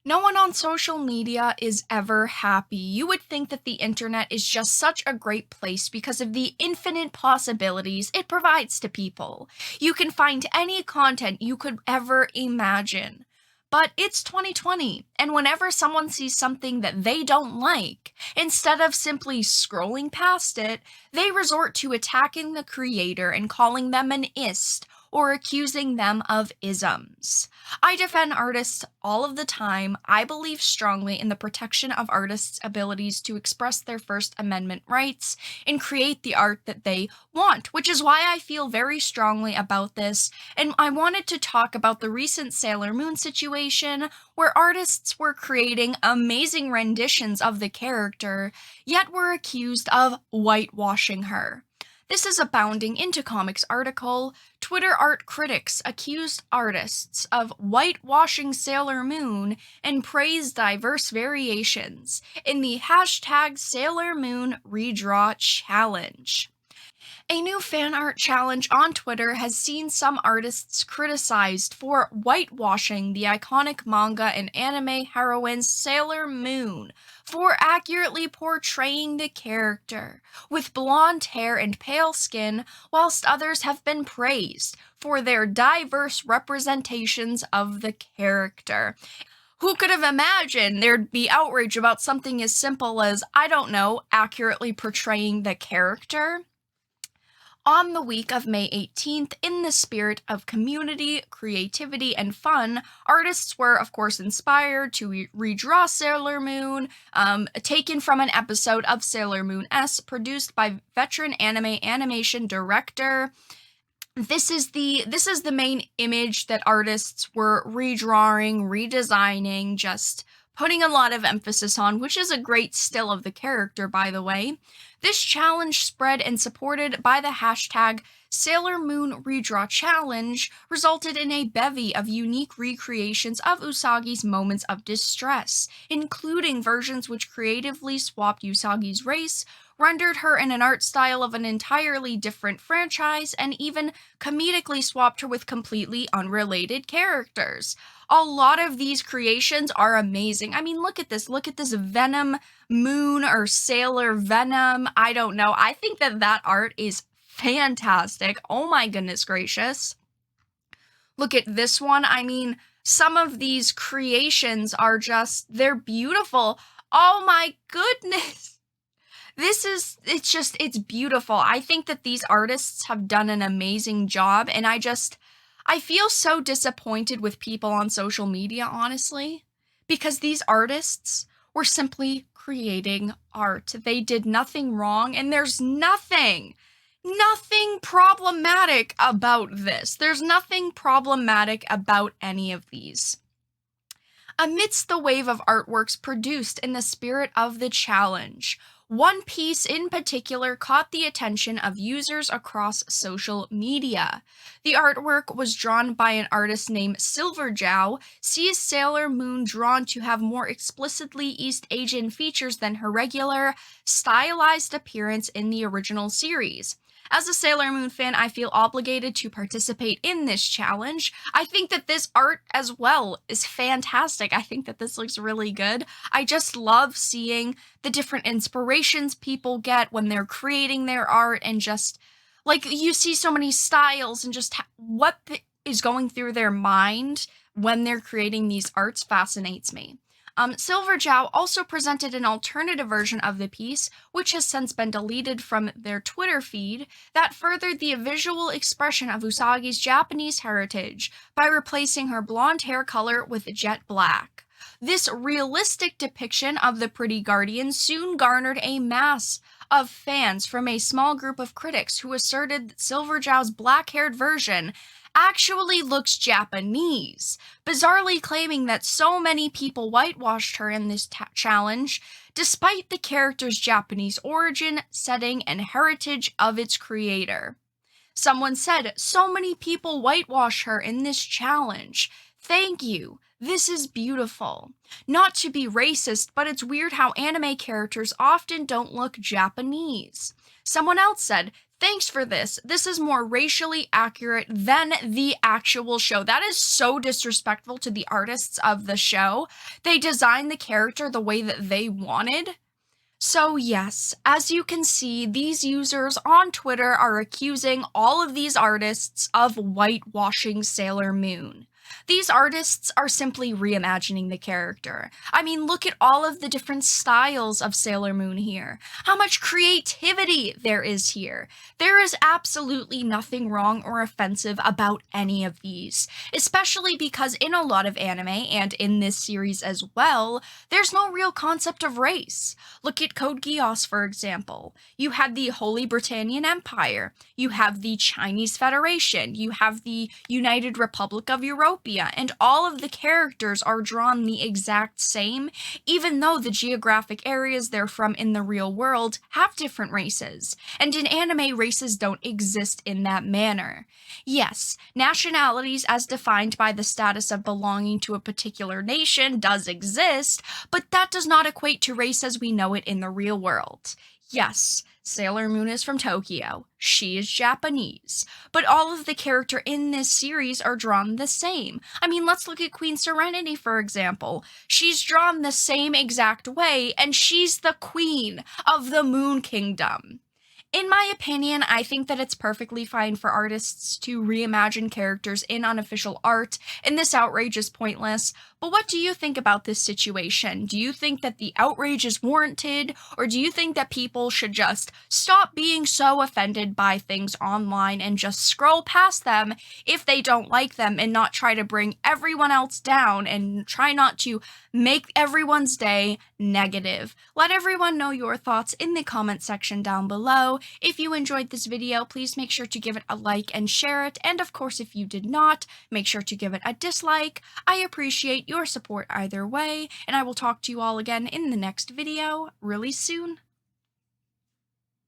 No one on social media is ever happy. You would think that the internet is just such a great place because of the infinite possibilities it provides to people. You can find any content you could ever imagine. But it's 2020, and whenever someone sees something that they don't like, instead of simply scrolling past it, they resort to attacking the creator and calling them an ist or accusing them of isms. I defend artists all of the time. I believe strongly in the protection of artists' abilities to express their First Amendment rights and create the art that they want, which is why I feel very strongly about this. And I wanted to talk about the recent Sailor Moon situation where artists were creating amazing renditions of the character, yet were accused of whitewashing her. This is a Bounding Into Comics article. Twitter art critics accused artists of whitewashing Sailor Moon and praised diverse variations in the hashtag Sailor Moon Redraw Challenge. A new fan art challenge on Twitter has seen some artists criticized for whitewashing the iconic manga and anime heroine Sailor Moon, for accurately portraying the character with blonde hair and pale skin, whilst others have been praised for their diverse representations of the character. Who could have imagined there'd be outrage about something as simple as, I don't know, accurately portraying the character? On the week of May 18th, in the spirit of community, creativity, and fun, artists were, of course, inspired to redraw Sailor Moon, taken from an episode of Sailor Moon S, produced by veteran anime animation director. This is the main image that artists were redrawing, redesigning, just putting a lot of emphasis on, which is a great still of the character, by the way. This challenge, spread and supported by the hashtag Sailor Moon Redraw Challenge, resulted in a bevy of unique recreations of Usagi's moments of distress, including versions which creatively swapped Usagi's race, rendered her in an art style of an entirely different franchise, and even comedically swapped her with completely unrelated characters. A lot of these creations are amazing. I mean, look at this. Look at this Venom Moon or Sailor Venom. I don't know. I think that art is fantastic. Oh my goodness gracious. Look at this one. I mean, some of these creations are they're beautiful. Oh my goodness. It's beautiful. I think that these artists have done an amazing job, and I feel so disappointed with people on social media, honestly, because these artists were simply creating art. They did nothing wrong, and there's nothing problematic about this. There's nothing problematic about any of these. Amidst the wave of artworks produced in the spirit of the challenge, one piece in particular caught the attention of users across social media. The artwork was drawn by an artist named Silverjow, sees Sailor Moon drawn to have more explicitly East Asian features than her regular, stylized appearance in the original series. As a Sailor Moon fan, I feel obligated to participate in this challenge. I think that this art as well is fantastic. I think that this looks really good. I just love seeing the different inspirations people get when they're creating their art, and just, like, you see so many styles and just what is going through their mind when they're creating these arts fascinates me. Silverjow also presented an alternative version of the piece, which has since been deleted from their Twitter feed, that furthered the visual expression of Usagi's Japanese heritage by replacing her blonde hair color with jet black. This realistic depiction of the pretty guardian soon garnered a mass of fans from a small group of critics who asserted that Silverjow's black-haired version actually looks Japanese, bizarrely claiming that so many people whitewashed her in this challenge, despite the character's Japanese origin, setting, and heritage of its creator. Someone said, "So many people whitewash her in this challenge. Thank you. This is beautiful." Not to be racist, but it's weird how anime characters often don't look Japanese. Someone else said, Thanks for this. This is more racially accurate than the actual show. That is so disrespectful to the artists of the show. They designed the character the way that they wanted. So, yes, as you can see, these users on Twitter are accusing all of these artists of whitewashing Sailor Moon. These artists are simply reimagining the character. I mean, look at all of the different styles of Sailor Moon here. How much creativity there is here. There is absolutely nothing wrong or offensive about any of these, especially because in a lot of anime, and in this series as well, there's no real concept of race. Look at Code Geass, for example. You had the Holy Britannian Empire, you have the Chinese Federation, you have the United Republic of Europia, and all of the characters are drawn the exact same, even though the geographic areas they're from in the real world have different races. And in anime, races don't exist in that manner. Yes, nationalities as defined by the status of belonging to a particular nation does exist, but that does not equate to race as we know it in the real world. Yes, Sailor Moon is from Tokyo. She is Japanese. But all of the character in this series are drawn the same. I mean, let's look at Queen Serenity, for example. She's drawn the same exact way, and she's the queen of the Moon Kingdom. In my opinion, I think that it's perfectly fine for artists to reimagine characters in unofficial art, and this outrage is pointless. But what do you think about this situation? Do you think that the outrage is warranted, or do you think that people should just stop being so offended by things online and just scroll past them if they don't like them and not try to bring everyone else down and try not to make everyone's day negative? Let everyone know your thoughts in the comment section down below. If you enjoyed this video, please make sure to give it a like and share it. And of course, if you did not, make sure to give it a dislike. I appreciate your support either way, and I will talk to you all again in the next video really soon.